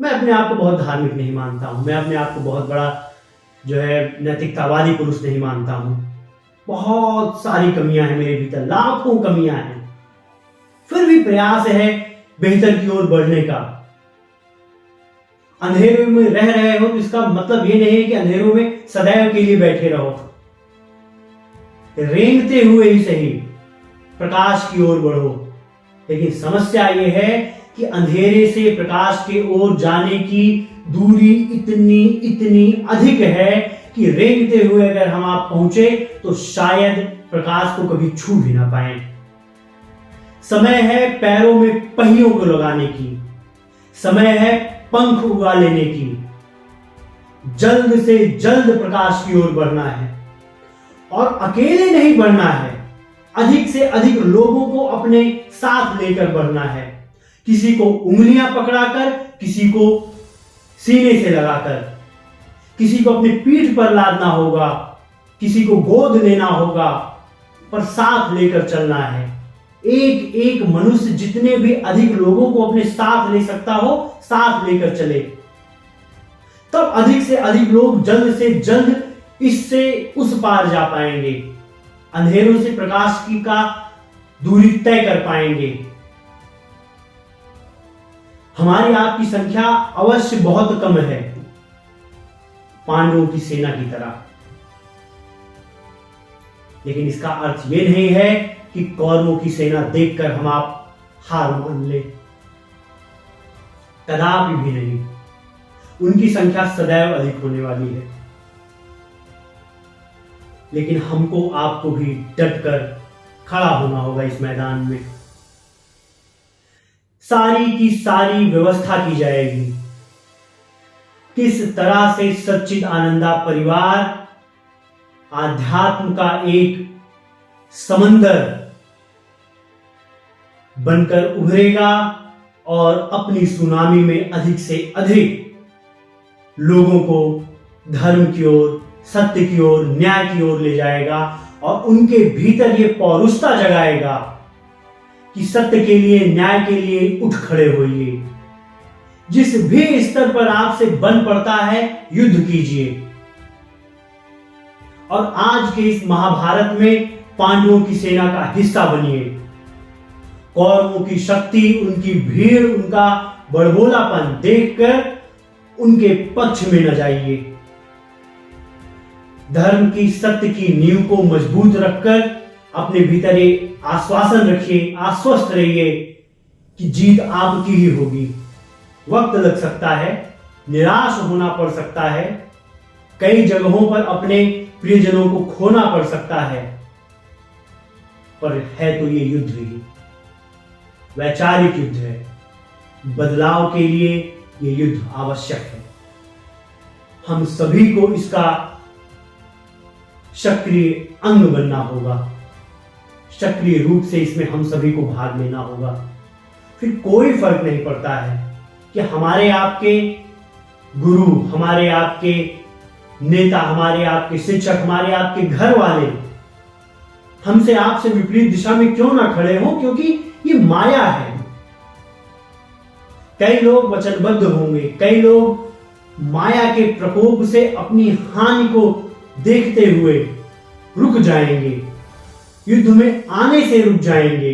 मैं अपने आप को बहुत धार्मिक नहीं मानता हूं, मैं अपने आप को बहुत बड़ा जो है नैतिकतावादी पुरुष नहीं मानता हूं। बहुत सारी कमियां हैं मेरे भीतर, लाखों कमियां हैं, फिर भी प्रयास है बेहतर की ओर बढ़ने का। अंधेरे में रह रहे हो तो इसका मतलब ये नहीं है कि अंधेरों में सदैव के लिए बैठे रहो। रेंगते हुए ही सही प्रकाश की ओर बढ़ो। लेकिन समस्या यह है कि अंधेरे से प्रकाश के ओर जाने की दूरी इतनी इतनी अधिक है कि रेंगते हुए अगर हम आप पहुंचे तो शायद प्रकाश को कभी छू भी ना पाए। समय है पैरों में पहियों को लगाने की, समय है पंख उगा लेने की। जल्द से जल्द प्रकाश की ओर बढ़ना है और अकेले नहीं बढ़ना है, अधिक से अधिक लोगों को अपने साथ लेकर बढ़ना है। किसी को उंगलियां पकड़ाकर, किसी को सीने से लगाकर, किसी को अपनी पीठ पर लादना होगा, किसी को गोद लेना होगा, पर साथ लेकर चलना है। एक एक मनुष्य जितने भी अधिक लोगों को अपने साथ ले सकता हो, साथ लेकर चले, तब अधिक से अधिक लोग जल्द से जल्द इससे उस पार जा पाएंगे, अंधेरों से प्रकाश की का दूरी तय कर पाएंगे। हमारी आपकी संख्या अवश्य बहुत कम है, पांडवों की सेना की तरह, लेकिन इसका अर्थ यह नहीं है कि कौरवों की सेना देखकर हम आप हार मान ले, कदापि भी नहीं। उनकी संख्या सदैव अधिक होने वाली है, लेकिन हमको आपको भी डटकर खड़ा होना होगा इस मैदान में। सारी की सारी व्यवस्था की जाएगी, किस तरह से सच्चिद आनंदा परिवार आध्यात्म का एक समंदर बनकर उभरेगा और अपनी सुनामी में अधिक से अधिक लोगों को धर्म की ओर, सत्य की ओर, न्याय की ओर ले जाएगा और उनके भीतर यह पौरुषता जगाएगा कि सत्य के लिए, न्याय के लिए उठ खड़े होइए। जिस भी स्तर पर आपसे बन पड़ता है, युद्ध कीजिए। और आज के इस महाभारत में पांडवों की सेना का हिस्सा बनिए। कौरवों की शक्ति, उनकी भीड़, उनका बड़बोलापन देखकर उनके पक्ष में न जाइए। धर्म की, सत्य की नींव को मजबूत रखकर अपने भीतर ये आश्वासन रखिए, आश्वस्त रहिए कि जीत आपकी ही होगी। वक्त लग सकता है, निराश होना पड़ सकता है, कई जगहों पर अपने प्रियजनों को खोना पड़ सकता है, पर है तो ये युद्ध ही, वैचारिक युद्ध है। बदलाव के लिए ये युद्ध आवश्यक है। हम सभी को इसका सक्रिय अंग बनना होगा, सक्रिय रूप से इसमें हम सभी को भाग लेना होगा। फिर कोई फर्क नहीं पड़ता है कि हमारे आपके गुरु, हमारे आपके नेता, हमारे आपके शिक्षक, हमारे आपके घर वाले हमसे, आपसे विपरीत दिशा में क्यों ना खड़े हों, क्योंकि ये माया है। कई लोग वचनबद्ध होंगे, कई लोग माया के प्रकोप से अपनी हानि को देखते हुए रुक जाएंगे, युद्ध में आने से रुक जाएंगे,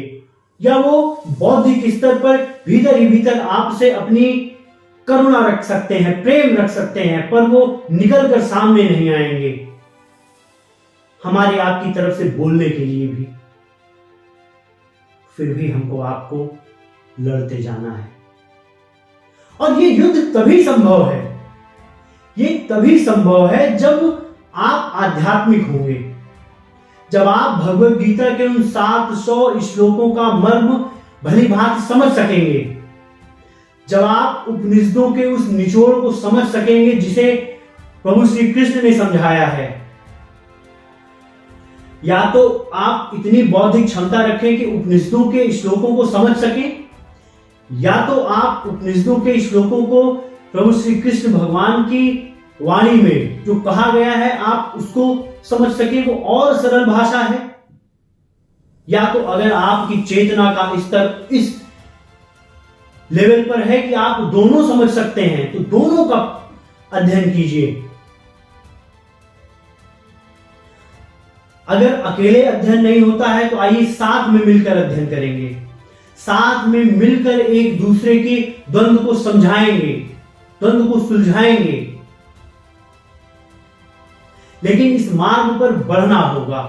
या वो बौद्धिक स्तर पर भीतर ही भीतर आपसे अपनी करुणा रख सकते हैं, प्रेम रख सकते हैं, पर वो निकल कर सामने नहीं आएंगे हमारी आपकी तरफ से बोलने के लिए भी। फिर भी हमको आपको लड़ते जाना है। और ये युद्ध तभी संभव है, ये तभी संभव है जब आप आध्यात्मिक होंगे, जब आप भगवत गीता के उन 700 श्लोकों का मर्म भली भांति समझ सकेंगे, जब आप उपनिषदों के उस निचोड़ को समझ सकेंगे जिसे प्रभु श्री कृष्ण ने समझाया है। या तो आप इतनी बौद्धिक क्षमता रखें कि उपनिषदों के श्लोकों को समझ सकें, या तो आप उपनिषदों के श्लोकों को प्रभु श्री कृष्ण भगवान की वाणी में जो कहा गया है आप उसको समझ सके, वो और सरल भाषा है। या तो अगर आपकी चेतना का स्तर इस लेवल पर है कि आप दोनों समझ सकते हैं, तो दोनों का अध्ययन कीजिए। अगर अकेले अध्ययन नहीं होता है तो आइए साथ में मिलकर अध्ययन करेंगे, साथ में मिलकर एक दूसरे की द्वंद्व को समझाएंगे, द्वंद्व को सुलझाएंगे। लेकिन इस मार्ग पर बढ़ना होगा,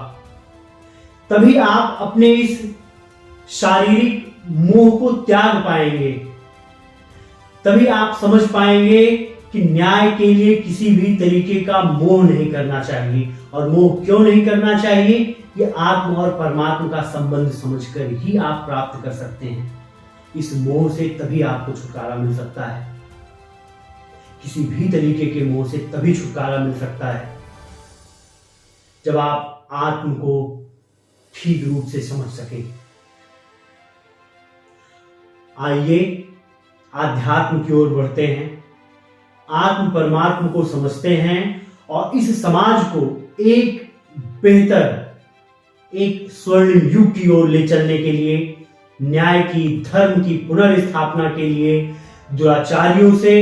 तभी आप अपने इस शारीरिक मोह को त्याग पाएंगे, तभी आप समझ पाएंगे कि न्याय के लिए किसी भी तरीके का मोह नहीं करना चाहिए। और मोह क्यों नहीं करना चाहिए? ये आत्मा और परमात्मा का संबंध समझकर ही आप प्राप्त कर सकते हैं। इस मोह से तभी आपको छुटकारा मिल सकता है, किसी भी तरीके के मोह से तभी छुटकारा मिल सकता है जब आप आत्म को ठीक रूप से समझ सकें। आइए आध्यात्म की ओर बढ़ते हैं, आत्म परमात्मा को समझते हैं और इस समाज को एक बेहतर, एक स्वर्णिम युग की ओर ले चलने के लिए, न्याय की, धर्म की पुनर्स्थापना के लिए दुराचारियों से,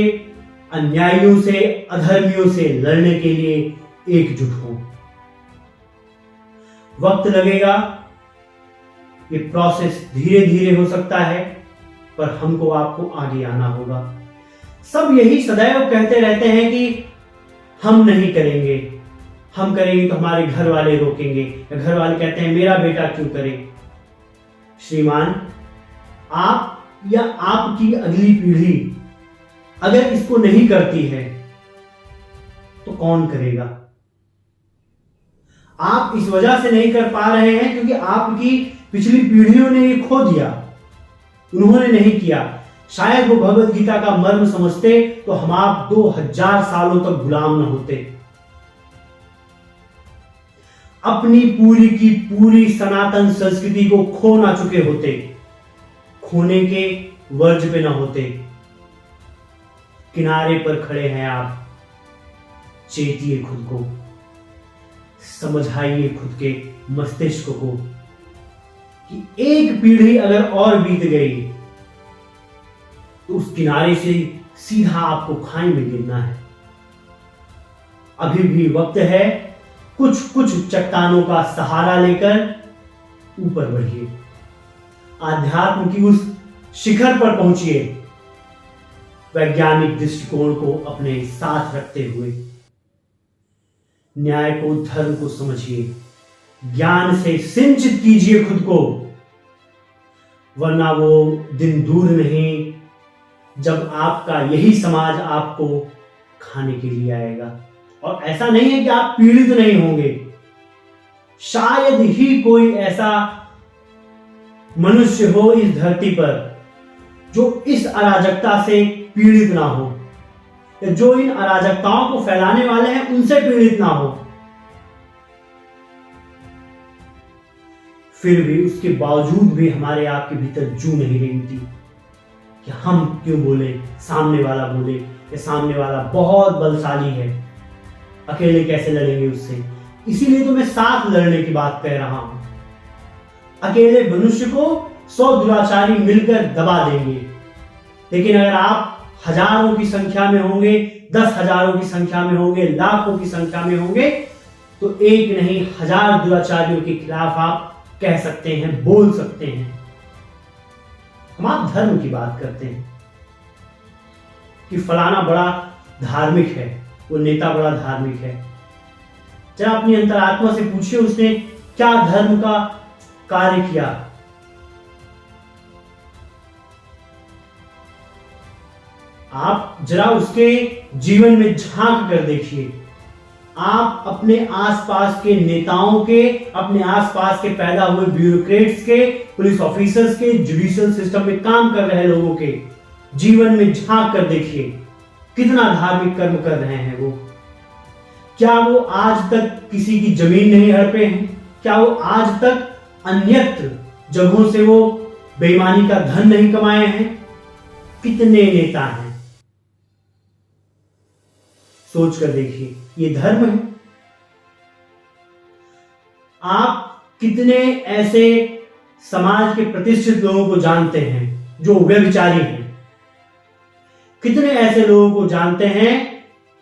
अन्यायियों से, अधर्मियों से लड़ने के लिए एकजुट हो। वक्त लगेगा, ये प्रोसेस धीरे धीरे हो सकता है, पर हमको आपको आगे आना होगा। सब यही सदैव कहते रहते हैं कि हम नहीं करेंगे, हम करेंगे तो हमारे घर वाले रोकेंगे, या घर वाले कहते हैं मेरा बेटा क्यों करे। श्रीमान, आप या आपकी अगली पीढ़ी अगर इसको नहीं करती है तो कौन करेगा? आप इस वजह से नहीं कर पा रहे हैं क्योंकि आपकी पिछली पीढ़ियों ने ये खो दिया, उन्होंने नहीं किया। शायद वो भगवत गीता का मर्म समझते तो हम आप 2000 सालों तक गुलाम न होते, अपनी पूरी की पूरी सनातन संस्कृति को खो ना चुके होते, खोने के वर्ज पे ना होते। किनारे पर खड़े हैं आप, चेतिए खुद को, समझाइए खुद के मस्तिष्क को कि एक पीढ़ी अगर और बीत गई तो उस किनारे से सीधा आपको खाई में गिरना है। अभी भी वक्त है, कुछ कुछ चट्टानों का सहारा लेकर ऊपर बढ़िए, आध्यात्म की उस शिखर पर पहुंचिए, वैज्ञानिक दृष्टिकोण को अपने साथ रखते हुए। न्याय को, धर्म को समझिए, ज्ञान से सिंचित कीजिए खुद को, वरना वो दिन दूर नहीं जब आपका यही समाज आपको खाने के लिए आएगा। और ऐसा नहीं है कि आप पीड़ित नहीं होंगे, शायद ही कोई ऐसा मनुष्य हो इस धरती पर जो इस अराजकता से पीड़ित ना हो, या जो इन अराजकताओं को फैलाने वाले हैं उनसे पीड़ित ना हो। फिर भी उसके बावजूद भी हमारे आपके भीतर जू नहीं रेंगती कि हम क्यों बोले, सामने वाला बोले, कि सामने वाला बहुत बलशाली है, अकेले कैसे लड़ेंगे उससे। इसीलिए तो मैं साथ लड़ने की बात कह रहा हूं। अकेले मनुष्य को 100 दुराचारी मिलकर दबा देंगे, लेकिन अगर आप हजारों की संख्या में होंगे, 10,000 की संख्या में होंगे, लाखों की संख्या में होंगे, तो एक नहीं 1000 दुराचारियों के खिलाफ आप कह सकते हैं, बोल सकते हैं। हम आप धर्म की बात करते हैं कि फलाना बड़ा धार्मिक है, वो नेता बड़ा धार्मिक है। जरा अपनी अंतरात्मा से पूछिए उसने क्या धर्म का कार्य किया। आप जरा उसके जीवन में झांक कर देखिए। आप अपने आसपास के नेताओं के, अपने आसपास के पैदा हुए ब्यूरोक्रेट्स के, पुलिस ऑफिसर्स के, जुडिशियल सिस्टम में काम कर रहे लोगों के जीवन में झांक कर देखिए, कितना धार्मिक कर्म कर रहे हैं वो। क्या वो आज तक किसी की जमीन नहीं हड़पे हैं? क्या वो आज तक अन्यत्र जगहों से वो बेईमानी का धन नहीं कमाए हैं? कितने नेता हैं, सोच कर देखिए। ये धर्म है? आप कितने ऐसे समाज के प्रतिष्ठित लोगों को जानते हैं जो व्यभिचारी हैं, कितने ऐसे लोगों को जानते हैं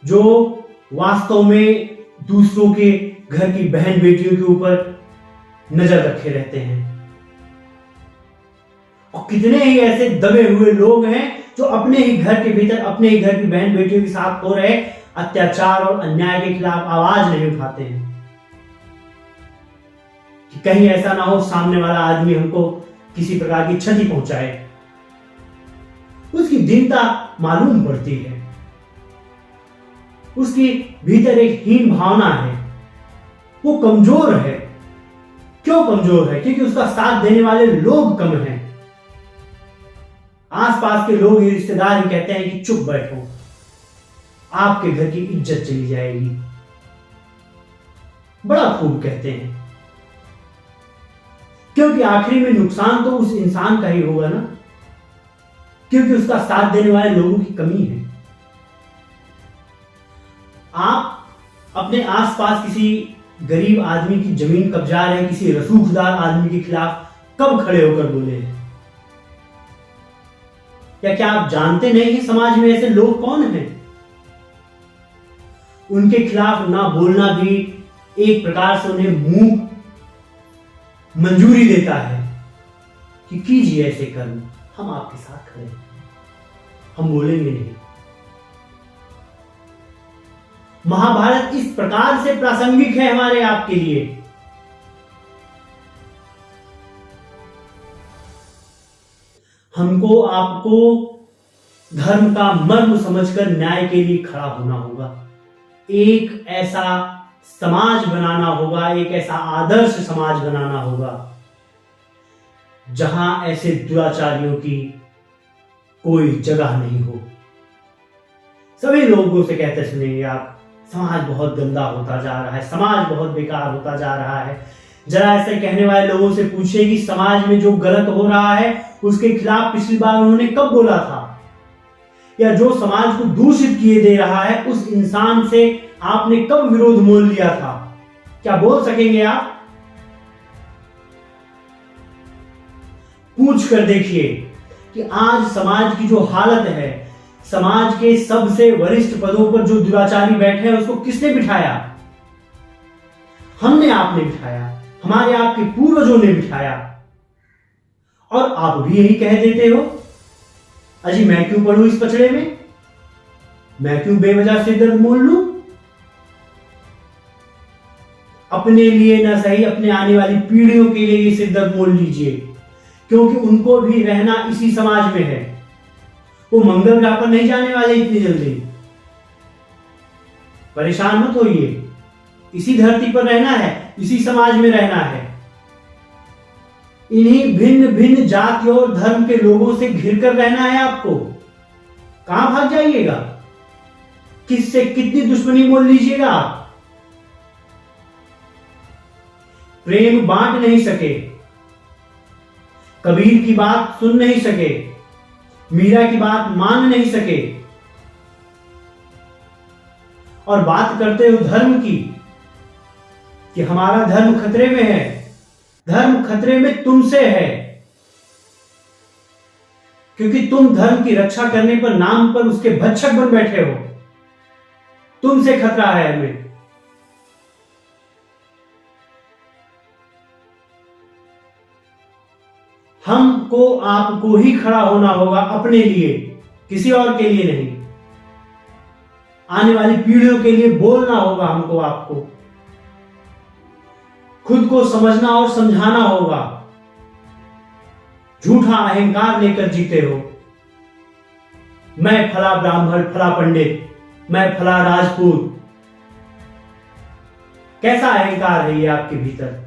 जो वास्तव में दूसरों के घर की बहन बेटियों के ऊपर नजर रखे रहते हैं, और कितने ही ऐसे दबे हुए लोग हैं जो अपने ही घर के भीतर अपने ही घर की बहन बेटियों के साथ हो रहे अत्याचार और अन्याय के खिलाफ आवाज नहीं उठाते हैं कि कहीं ऐसा ना हो सामने वाला आदमी हमको किसी प्रकार की क्षति पहुंचाए। उसकी दीनता मालूम पड़ती है, उसकी भीतर एक हीन भावना है, वो कमजोर है। क्यों कमजोर है? क्योंकि उसका साथ देने वाले लोग कम हैं। आसपास के लोग, रिश्तेदार ही कहते हैं कि चुप बैठो, आपके घर की इज्जत चली जाएगी। बड़ा खूब कहते हैं, क्योंकि आखिरी में नुकसान तो उस इंसान का ही होगा ना, क्योंकि उसका साथ देने वाले लोगों की कमी है। आप अपने आसपास किसी गरीब आदमी की जमीन कब्जा रहे किसी रसूखदार आदमी के खिलाफ कब खड़े होकर बोले हैं? या क्या आप जानते नहीं कि समाज में ऐसे लोग कौन हैं? उनके खिलाफ ना बोलना भी एक प्रकार से उन्हें मुंह मंजूरी देता है कि कीजिए ऐसे कर्म, हम आपके साथ खड़े हैं, हम बोलेंगे नहीं। महाभारत इस प्रकार से प्रासंगिक है हमारे आपके लिए। हमको आपको धर्म का मर्म समझकर न्याय के लिए खड़ा होना होगा। एक ऐसा समाज बनाना होगा, एक ऐसा आदर्श समाज बनाना होगा जहां ऐसे दुराचारियों की कोई जगह नहीं हो। सभी लोगों से कहते सुनेंगे आप, समाज बहुत गंदा होता जा रहा है, समाज बहुत बेकार होता जा रहा है। जरा ऐसे कहने वाले लोगों से पूछिए कि समाज में जो गलत हो रहा है उसके खिलाफ पिछली बार उन्होंने कब बोला था, या जो समाज को दूषित किए दे रहा है उस इंसान से आपने कब विरोध मोल लिया था? क्या बोल सकेंगे आप? पूछ कर देखिए कि आज समाज की जो हालत है, समाज के सबसे वरिष्ठ पदों पर जो दुराचारी बैठे हैं उसको किसने बिठाया? हमने, आपने बिठाया, हमारे आपके पूर्वजों ने बिठाया। और आप भी यही कह देते हो, अजी मैं क्यों पढ़ूं इस पचड़े में, मैं क्यों बेवजह से दर्द मोल लूं? अपने लिए ना सही, अपने आने वाली पीढ़ियों के लिए ये सिरदर्द मोल लीजिए, क्योंकि उनको भी रहना इसी समाज में है। वो मंगल ग्रह पर नहीं जाने वाले इतनी जल्दी। परेशान मत होइए, इसी धरती पर रहना है, इसी समाज में रहना है। इन्हीं भिन्न भिन्न जाति और धर्म के लोगों से घिर कर रहना है आपको। कहां भाग जाइएगा? किससे कितनी दुश्मनी मोल लीजिएगा आप? प्रेम बांट नहीं सके, कबीर की बात सुन नहीं सके, मीरा की बात मान नहीं सके, और बात करते हो धर्म की कि हमारा धर्म खतरे में है। धर्म खतरे में तुमसे है, क्योंकि तुम धर्म की रक्षा करने पर नाम पर उसके भक्षक बन बैठे हो। तुमसे खतरा है हमें। हमको आपको ही खड़ा होना होगा अपने लिए, किसी और के लिए नहीं। आने वाली पीढ़ियों के लिए बोलना होगा हमको, आपको खुद को समझना और समझाना होगा। झूठा अहंकार लेकर जीते हो, मैं फला ब्राह्मण, फला पंडित, मैं फला राजपूत। कैसा अहंकार है ये आपके भीतर?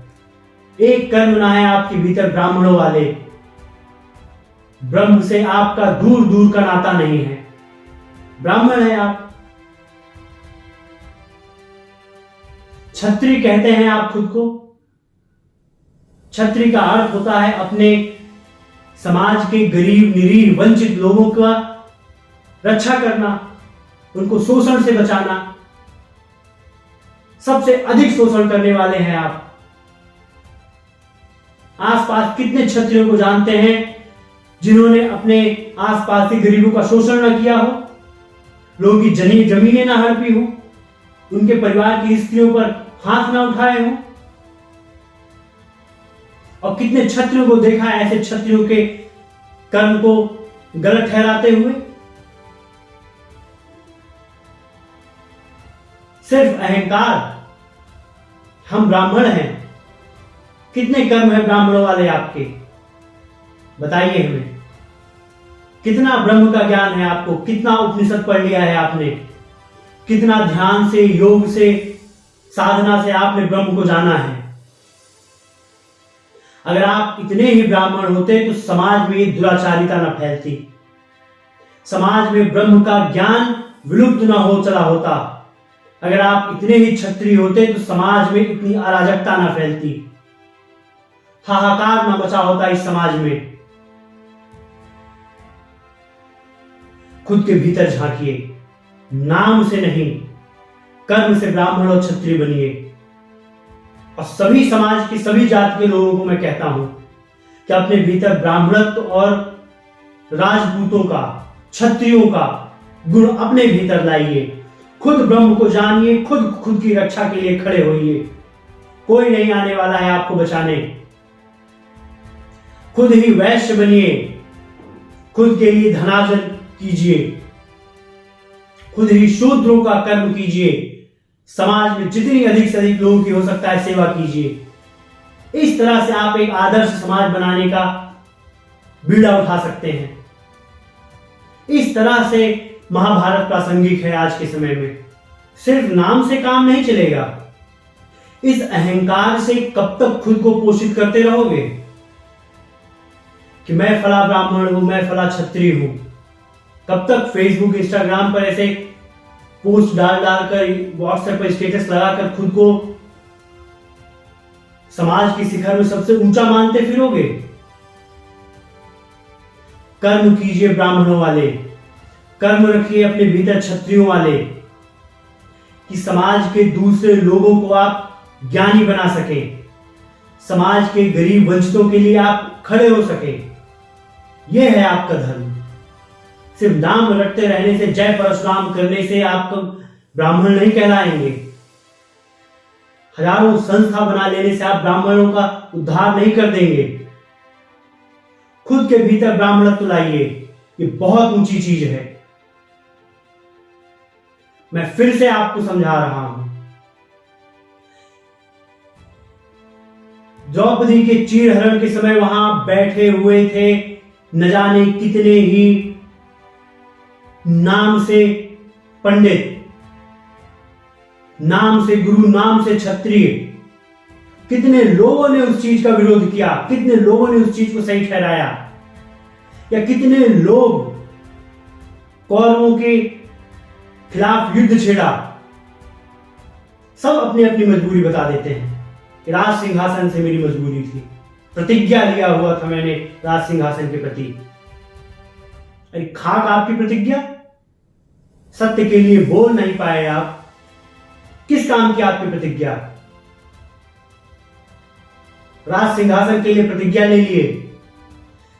एक कर्म ना है आपके भीतर ब्राह्मणों वाले। ब्रह्म से आपका दूर दूर का नाता नहीं है, ब्राह्मण है आप। क्षत्रिय कहते हैं आप खुद को। क्षत्रिय का अर्थ होता है अपने समाज के गरीब, निरीह, वंचित लोगों का रक्षा करना, उनको शोषण से बचाना। सबसे अधिक शोषण करने वाले हैं आप। आसपास कितने क्षत्रियों को जानते हैं जिन्होंने अपने आसपास के गरीबों का शोषण न किया हो? लोगों की जमीनें ना हड़पी हो, उनके परिवार की स्त्रियों पर हाथ ना उठाए हो। और कितने क्षत्रियों को देखा है ऐसे क्षत्रियों के कर्म को गलत ठहराते हुए। सिर्फ अहंकार, हम ब्राह्मण हैं। कितने कर्म है ब्राह्मणों वाले आपके, बताइए हमें। कितना ब्रह्म का ज्ञान है आपको, कितना उपनिषद पढ़ लिया है आपने, कितना ध्यान से, योग से, साधना से आपने ब्रह्म को जाना है। अगर आप इतने ही ब्राह्मण होते तो समाज में ये दुराचारिता न फैलती, समाज में ब्रह्म का ज्ञान विलुप्त न हो चला होता। अगर आप इतने ही क्षत्रिय होते तो समाज में इतनी अराजकता न फैलती, हाहाकार न मचा होता इस समाज में। खुद के भीतर झांकिए, नाम से नहीं कर्म से ब्राह्मण और क्षत्रिय बनिए। और सभी समाज की, सभी जाति के लोगों को मैं कहता हूं कि अपने भीतर ब्राह्मणत्व और राजपूतों का, क्षत्रियों का गुण अपने भीतर लाइए। खुद ब्रह्म को जानिए, खुद की रक्षा के लिए खड़े होइए। कोई नहीं आने वाला है आपको बचाने। खुद ही वैश्य बनिए, खुद के लिए धनार्जन कीजिए, खुद ही शूद्रों का कर्म कीजिए। समाज में जितनी अधिक से अधिक लोगों की हो सकता है सेवा कीजिए। इस तरह से आप एक आदर्श समाज बनाने का बीड़ा उठा सकते हैं। इस तरह से महाभारत प्रासंगिक है आज के समय में। सिर्फ नाम से काम नहीं चलेगा। इस अहंकार से कब तक खुद को पोषित करते रहोगे कि मैं फला ब्राह्मण हूं, मैं फला क्षत्रिय हूं? कब तक फेसबुक, इंस्टाग्राम पर ऐसे पोस्ट डाल कर, व्हाट्सएप पर स्टेटस लगाकर खुद को समाज की शिखर में सबसे ऊंचा मानते फिरोगे? कर्म कीजिए ब्राह्मणों वाले, कर्म रखिए अपने भीतर क्षत्रियों वाले, कि समाज के दूसरे लोगों को आप ज्ञानी बना सके, समाज के गरीब वंचितों के लिए आप खड़े हो सके। यह है आपका धर्म। सिर्फ नाम रटते रहने से, जय परशुराम करने से आप ब्राह्मण नहीं कहलाएंगे। हजारों संस्था बना लेने से आप ब्राह्मणों का उद्धार नहीं कर देंगे। खुद के भीतर ब्राह्मणत्व लाइए, ये बहुत ऊंची चीज है। मैं फिर से आपको समझा रहा हूं। द्रौपदी के चीरहरण के समय वहां बैठे हुए थे न जाने कितने ही नाम से पंडित, नाम से गुरु, नाम से क्षत्रिय। कितने लोगों ने उस चीज का विरोध किया, कितने लोगों ने उस चीज को सही ठहराया, या कितने लोग कौरवों के खिलाफ युद्ध छेड़ा। सब अपनी अपनी मजबूरी बता देते हैं कि राज सिंहासन से मेरी मजबूरी थी, प्रतिज्ञा लिया हुआ था मैंने राज सिंहासन के प्रति। अरे खाक आपकी प्रतिज्ञा, सत्य के लिए बोल नहीं पाए आप। किस काम की आपकी प्रतिज्ञा? राज सिंहासन के लिए प्रतिज्ञा ले लिए,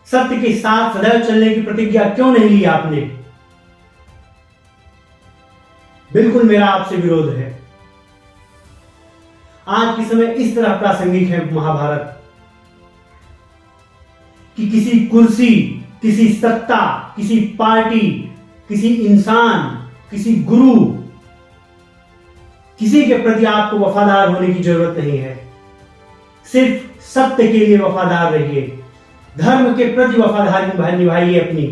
सत्य के साथ सदैव चलने की प्रतिज्ञा क्यों नहीं ली आपने? बिल्कुल मेरा आपसे विरोध है। आज के समय इस तरह प्रासंगिक है महाभारत कि किसी कुर्सी, किसी सत्ता, किसी पार्टी, किसी इंसान, किसी गुरु, किसी के प्रति आपको वफादार होने की जरूरत नहीं है। सिर्फ सत्य के लिए वफादार रहिए। धर्म के प्रति वफादारी निभाइए अपनी।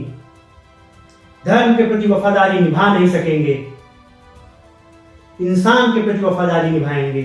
धर्म के प्रति वफादारी निभा नहीं सकेंगे, इंसान के प्रति वफादारी निभाएंगे।